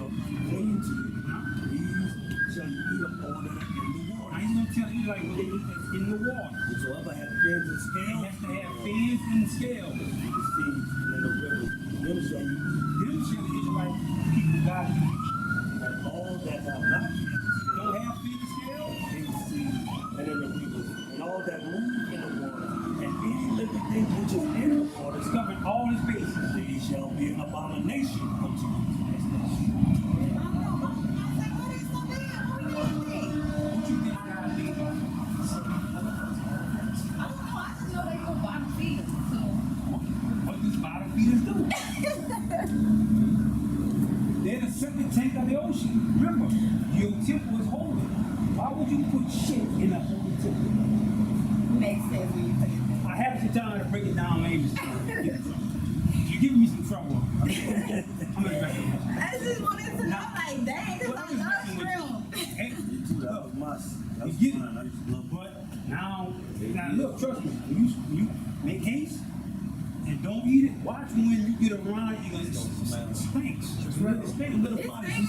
shall cling to it. These shall you eat up all that are in the water. I ain't gonna tell you like what they eat that's in the water. Whatsoever have fins and It scales, has to have fins and scales. and the seas, and in the rivers, them shall you eat. Them shall the Israelite people God eat. And all that have not Don't have fins and scales? in the sea and in the rivers, and all that move in the water, and any living thing which is in the water, It's covering all his bases. they shall be an abomination unto you. What you think God made them? What does bottom feeders do? They're the second tank of the ocean. Remember, your temple is holy. Why would you put shit in a holy temple? Makes sense when you think of I have some time to break it down, maybe. You're giving me some trouble. I'm gonna back it. I just wanted to know, like, dang, because I love shrimp. Hey, That was my, that was You get it. mine. I used to love it. but now look, trust me. When you make haste and don't eat it, watch when you get around, you're gonna it stinks. It's really stinks. Little It's fun. amen.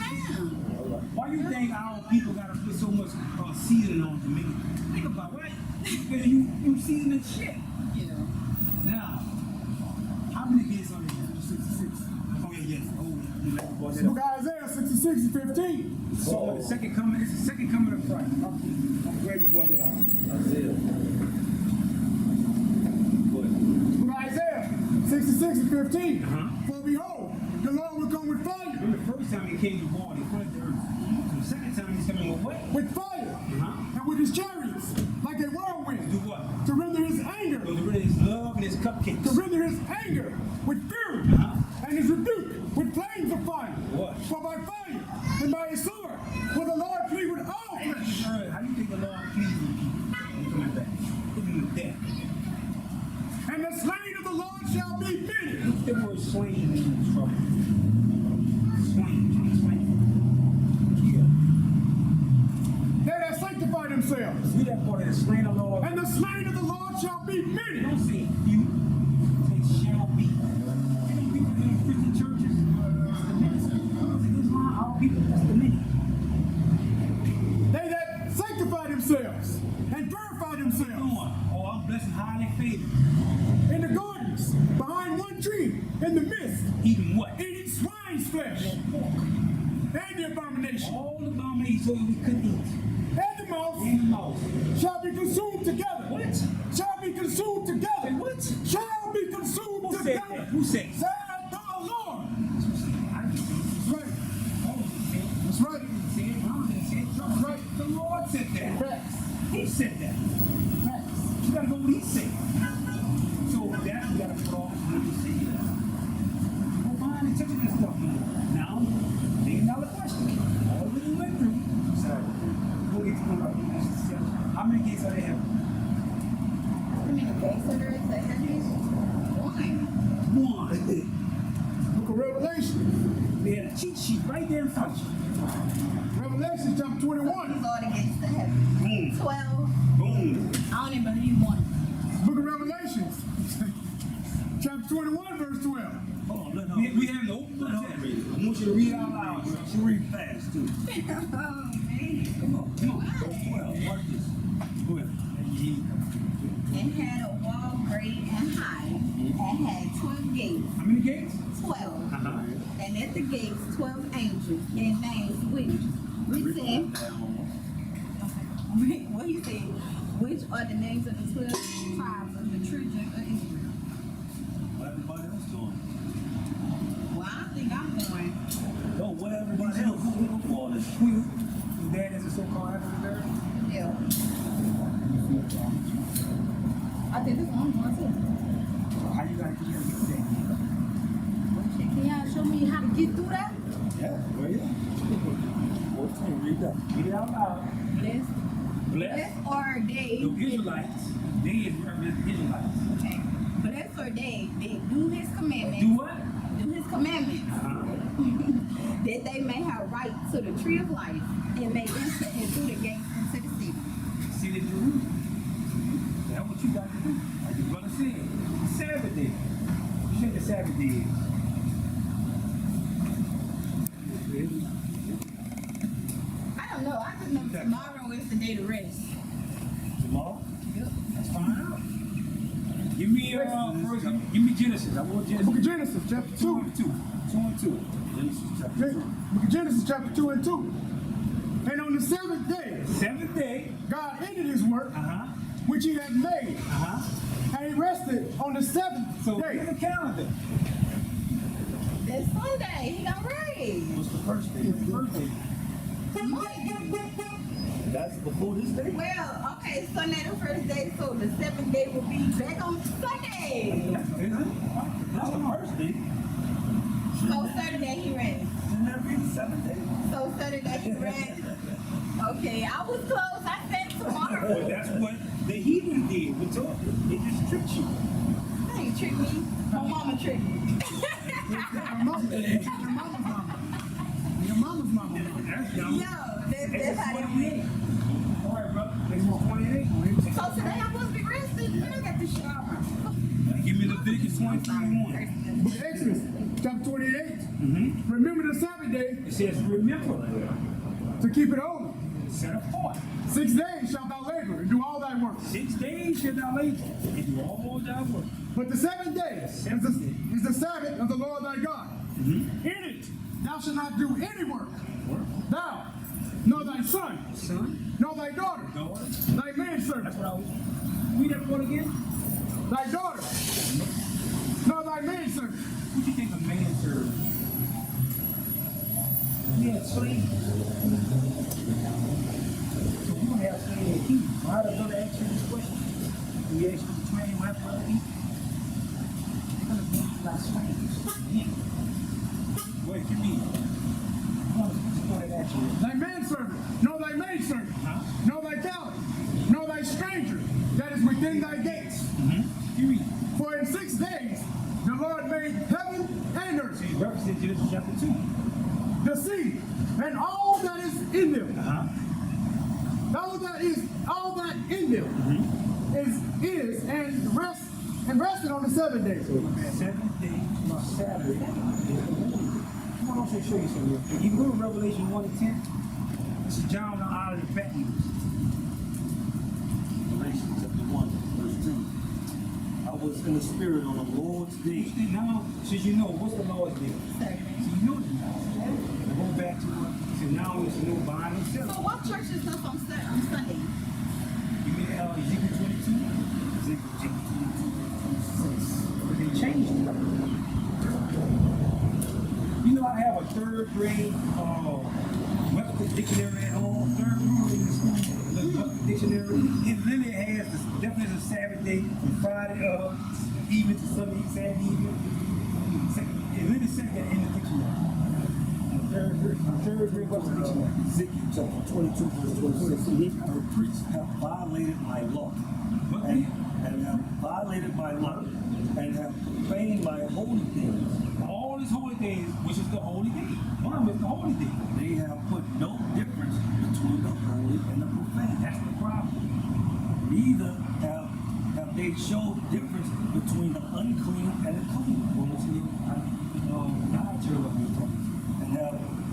Why you think our people gotta put so much seasoning on to make it? Think about it, right? Because you seasoning shit. Yeah. Now, how many kids are there? 66. Oh yeah, yes. Oh, you like to boy that Book up. of Isaiah 66 and 15. So the second coming, it's the second coming of Christ. I'm glad you brought that out. Isaiah. Go ahead. Book of Isaiah 66 and 15. Uh-huh. For behold, the Lord will come with fire. Remember the first time he came to war, he flooded the earth. So the second time he's coming with what? With fire. Uh-huh. And with his chariots, like a Do whirlwind. what? To render his anger. To rid of his love and his cupcakes. To render his anger with fury. Uh-huh. And his rebuke with flames of fire. What? For by fire and by his sword will the Lord plead with all flesh. How do you think the Lord pleased with you? Coming back. Put him to death. And the slain of the Lord shall be many. Look at the word slain in trouble. Slain. Yeah. They that sanctify themselves. See that part of the slain of the Lord? And the slain of the Lord shall be You many. don't say you. Say shall be. You know people in Christian churches, that's the minister. Islam, our people, that's the many. They that sanctify themselves and purify themselves Oh, I'm blessed and highly favored. in the gardens behind one tree in the midst, Eating what? eating swine's flesh Pork. and the abomination. All the abominations so we couldn't eat. And the mouth In the mouth. shall be consumed together. What? Shall be consumed together. Say what? Shall be consumed Who said together. that? Who said it? Said the Lord. I didn't say it. That's right. Oh, he said it. That's right. He said it. Ron didn't say it. Trump said it. The Lord said that. Facts. He said that. Facts. You gotta go what he said. So that you gotta put off what he said. Go find and touching that stuff. Now, $1,000,000 question. All that you went through. Sorry. Go get to come out. How many gates are they having? How many gates are there to heaven? One. One. Book of Revelation. They had a cheat sheet right there in front of you. Revelation chapter These 21. are the gates to heaven. Boom. 12. Boom. I don't even believe one. Book of Revelations. chapter 21, verse 12. Hold on, let her We have no open Let her text. read it. I want you to read it out loud. She read fast too. Oh, man. Come on. Go 12. Watch this. Go ahead. And had a wall great and high, and had 12 gates. How many gates? 12. Uh-huh. And at the gates 12 angels, their names which said, what he said, which are the names of the 12 tribes of the children of Israel. What everybody else doing? Well, I think I'm going. No, what everybody else doing for all this? Your dad is a so-called African American? Yeah. I think this one going too. How you gotta get that? Can y'all show me how to get through that? Yeah, right here. 14, read that. Read it out loud. Blessed. Blessed. Blessed are they. The Israelites. They is represent Israelites. Okay. Blessed are they that do his commandments. Do what? Do his commandments. Uh-huh. That they may have right to the tree of life and may enter into the gates into the city. See the Jerusalem. That's what you got to do. Like your brother said. Sabbath day. You say the Sabbath day is. tomorrow is the day to rest. Tomorrow? Let's find out. Give me first. Give me Genesis. I want Genesis. Book of Genesis, chapter 2. 2:2. Genesis chapter 2. Book of Genesis, chapter 2 and 2. And on the seventh day, Seventh day. God ended his work, which he had made, and he rested on the seventh So day. here's the calendar. It's Sunday. He got raised. What's the first day? The first day. That's before this day? Well, okay, Sunday the first day, so the seventh day will be back on Sunday. Is it? That's the first day. So Saturday he rests. Isn't that be the seventh day? So Saturday he rests. Okay, I was close. I said tomorrow. Well, that's what the heathen did. We told you. It just tricked you. How you trick me? My mama tricked me. Your mama's mama. That's Yo, dumb. that's how they went. All right, brother. Next one, 28. So today I'm supposed to be resting. I got the shower. Give me Leviticus 23:1. Book of Exodus, chapter 28. Mm-hmm. Remember the Sabbath day It says, remember, to keep it holy. set apart. 6 days shalt thou labor and do all thy work. 6 days shall thou labor and do all thy work. But the seventh day is the Sabbath of the Lord thy God. In it thou shalt not do any work. Thou, nor thy son, Son, nor thy daughter, daughter. thy manservant, That's what I was. Read that one again. thy daughter, nor thy manservant. What do you think a man serves? Yeah, slaves. So you don't have slaves in the kingdom. Why does brother ask you this question? We ask you to train my brother eat. They're going to be like slaves. Yeah. Wait, give me. Thy manservant, nor thy maidservant, nor thy talent, nor thy stranger that is within thy gates. Give me. For in 6 days the Lord made heaven and earth, See, represent Genesis chapter 2. the sea, and all that is in them. All that in them is and rested on the 7th day. Seventh day, my Saturday. Come on, I'll show you something real quick. You can go to Revelation 1 and 10. This is John the Island of Patmos. Revelation chapter 1, verse 2. I was in the spirit on the Lord's day. Now, since you know, what's the Lord's day? Saturday. So you know this now. And go back to what he said, now it's no buying and So selling. what church is this on Sunday? You mean Ezekiel 22? Ezekiel 22, But they changed it. You know, I have a third grade Webster dictionary at home, third grade in the school, the Webster dictionary. It literally has the definition of Sabbath day from Friday evening to Sunday, Saturday evening. It literally says that in the dictionary. Third grade Webster dictionary. Ezekiel chapter 22, verse 26. The priests have violated my law. And have violated my law. And have profaned my holy things. All these holy days, which is the holy day. One of them is the holy day. They have put no difference between the holy and the profane. That's the problem. Neither have they showed difference between the unclean and the clean.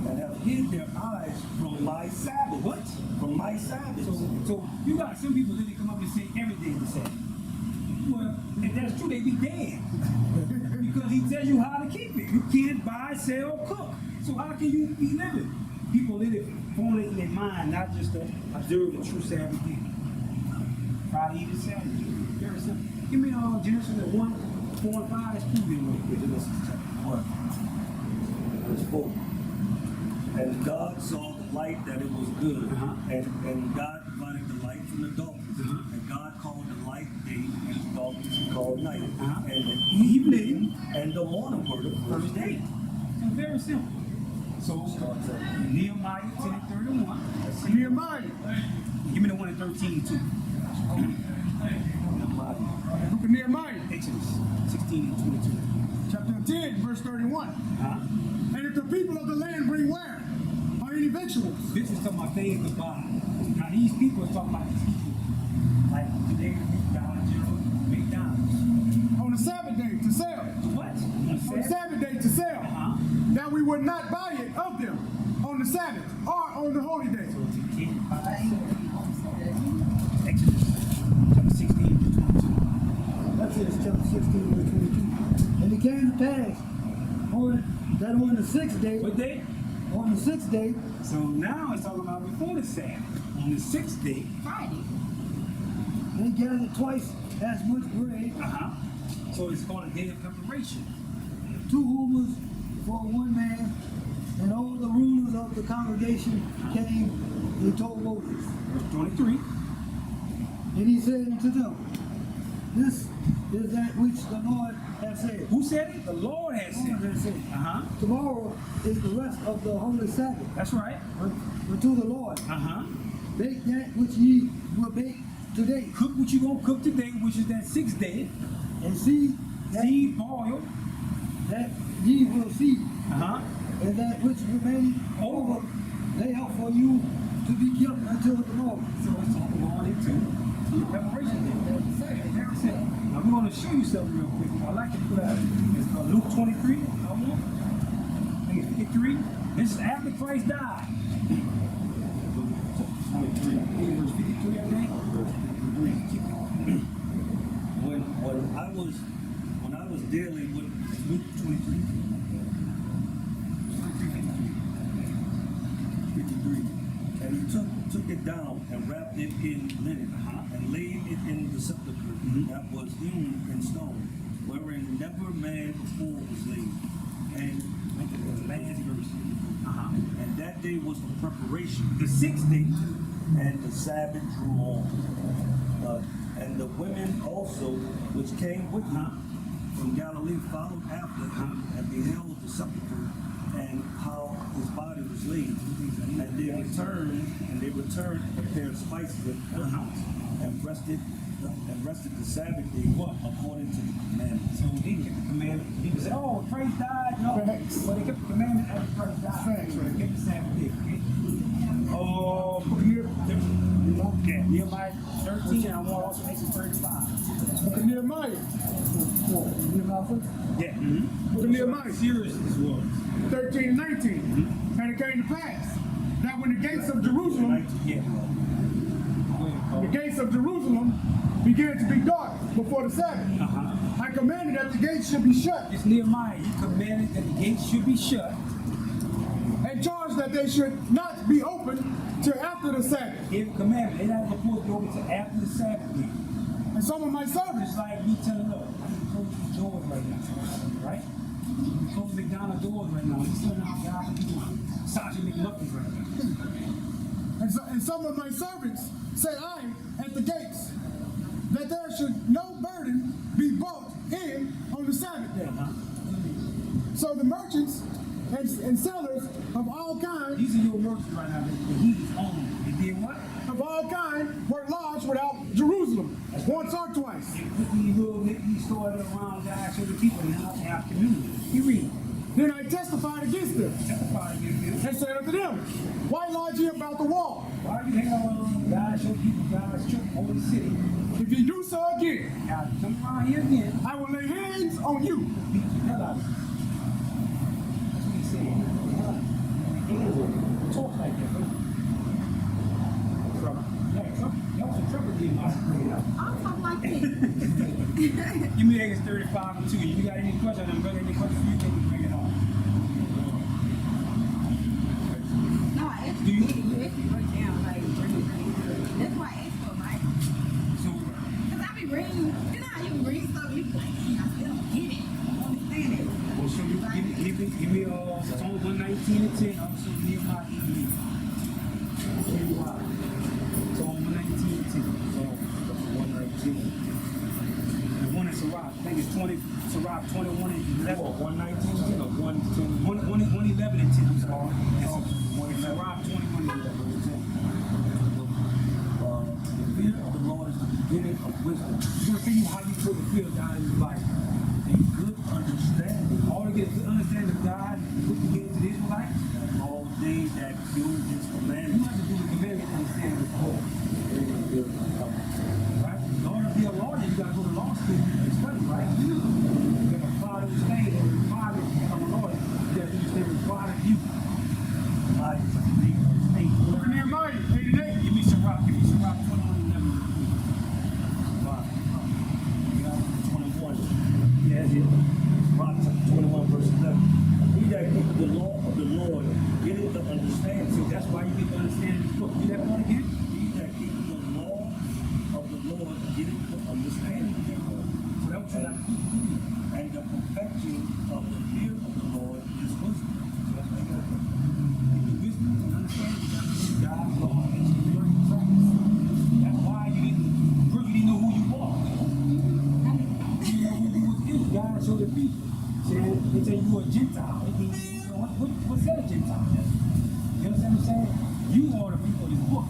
And have hid their eyes from my Sabbath. What? From my Sabbath. So you got some people literally come up and say every day is the Sabbath. Well, if that's true, they be dead. Because he tells you how to keep it. You can't buy, sell, cook. So how can you be living? People literally formulate in their mind, not just to observe the true Sabbath day. Friday, eat, Saturday. Very simple. Give me Genesis 1, 4, and 5. Let's prove it real quick. Genesis chapter 1, verse 4. And God saw the light that it was good, and God divided the light from the darkness. And God called the light day, and the darkness he called night. And the evening and the morning were the first day. So very simple. So Nehemiah 10 and 31. Let's see. Nehemiah, Give me the 1 and 13 too. book of Nehemiah, Exodus 16 and 22. chapter 10, verse 31. And if the people of the land bring ware or any victuals, This is talking about things to buy. Now these people are talking about these people. Like today, McDonald's. on the Sabbath day to sell, What? on the Sabbath day to sell, that we would not buy it of them on the Sabbath or on the holy day. So you can't buy Exodus chapter 16 to 22. Exodus chapter 16 verse 22. And it came to pass on the sixth day, What day? on the sixth day, So now it's talking about before the Sabbath. On the sixth day, Friday. they gathered twice as much bread, so it's called a day of preparation. 2 humors for one man, and all the rulers of the congregation came and told Moses. Verse 23. And he said unto them, This is that which the Lord hath said. Who said it? The Lord has The Lord said. hath said. Tomorrow is the rest of the holy Sabbath That's right. unto the Lord. Uh-huh. Bake that which ye will bake today, Cook what you gonna cook today, which is that sixth day. and see that, Seed, boil. that ye will see, Uh-huh. and that which remaineth over lay out for you to be kept until the morning. So it's talking on into the preparation day. Now we're gonna show you something real quick. I like to put out it's Luke 23. I think it's 53. This is after Christ died. 23, verse 53, I think. When I was dealing with Luke 23, 53, and he took it down and wrapped it in linen, and laid it in the sepulchre that was hewn in stone, wherein never man before was laid. And The last verse. and that day was the preparation, The sixth day. and the Sabbath drew on. And the women also, which came with him from Galilee, followed after him and beheld the sepulchre and how his body was laid. And they returned and prepared spices in the house and rested the Sabbath day according to the commandment. So they kept the commandment. People say, oh, Christ died. No. Facts. But they kept the commandment after Christ died. Facts. So they kept the Sabbath day. Okay? Oh, here. Yeah, Nehemiah 13, and I want also Exodus 35. Book of Nehemiah. Nehemiah first. Yeah. Book of Nehemiah. Serious this was. 13 and 19. And it came to pass that when the gates of Jerusalem, Yeah. the gates of Jerusalem began to be dark before the Sabbath, I commanded that the gates should be shut, It's Nehemiah. He commanded that the gates should be shut. and charged that they should not be opened till after the Sabbath. He gave a commandment. They're not supposed to be open until after the Sabbath day. And some of my servants, It's like me telling, look, I'm close these doors right now. Right? I'm closing McDonald's doors right now. He's telling our guys to do Sausage McMuffins right now. and some of my servants say I at the gates that there should no burden be bought in on the Sabbath day. So the merchants and sellers of all kinds These are your merchants right now. The heat is on. They did what? of all kinds were lodged without Jerusalem once or twice. They put these little these stores around guys so the people in our community. You read. Then I testified against them Testify against them. and said unto them, Why lodge ye about the wall? Why are you hanging around guys, show people guys, church, holy city? If ye do so again, Now come around here again. I will lay hands on you. Beat the hell out of you. That's what he said. Hands on you. Talk like that, bro. Trouble. Yeah, trouble. That was a trouble deal. I'll talk like that. Give me Exodus 35 and 2. You got any questions? I'm any questions for you, then you bring it on. No, I asked Do you- you actually wrote down like really. That's why I asked for like, So, cause I be reading, you know how you read stuff, you be like, I still don't get it, I don't understand it. well, so give me Psalm 119 and 10. Also, Nehemiah 8 and 8. Psalm 119 and 10. Psalm 119. And one in Sirach. I think it's 20. Sirach 21 and 11. 119 or 111 and 10. I'm sorry. It's Sirach 21 and 11. The fear of the Lord is the beginning of wisdom, I'm going to tell you how you put the fear of God in your life. a good understanding. All to get a good understanding of God, put together to the Israelites. All they that do his You commandments. have to do the commandment to understand the whole. Right? In order to be a lawyer, you got to go to law school and study, right? You have a father who's staying there, required to become a lawyer. You got to understand required of you. I is a leader of state. Book of Nehemiah 8 and 8. Give me some that's why you need to understand this book. Read that part again. He that keepeth the law of the Lord getteth the understanding thereof. So that was like, And the perfection of the fear of the Lord is wisdom. so that's why you got to get the wisdom and understanding. You got to see God's law and His word in practice. That's why you didn't know who you are. You know who you was. God showed the people. They say you were a Gentile. What's that a Gentile? You understand what I'm saying? You are the people of this book.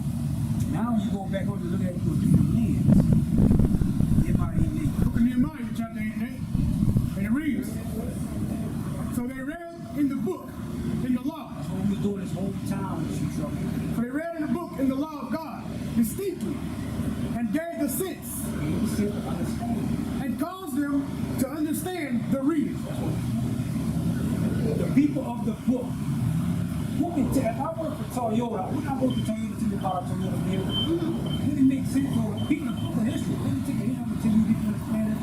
Now you go back home to look at it through a different lens. Book of Nehemiah, chapter 8, and it reads, so they read in the book, in the law. That's what we were doing this whole time with you, trouble. So they read in the book, in the law of God, distinctly, and gave the sense, and caused them to understand the reading. The people of the book. Who can tell? If I work for Toyota, when I work for Toyota, tell you about a Toyota vehicle. Would it make sense for people of the history? Let me take a hit. I'm going to tell you people understand it.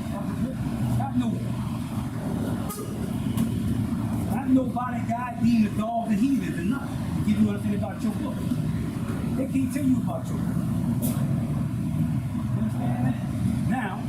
I know it. Not nobody God being the dog that he is and not. Give you understanding about your book. They can't tell you about your book. You understand that? Now,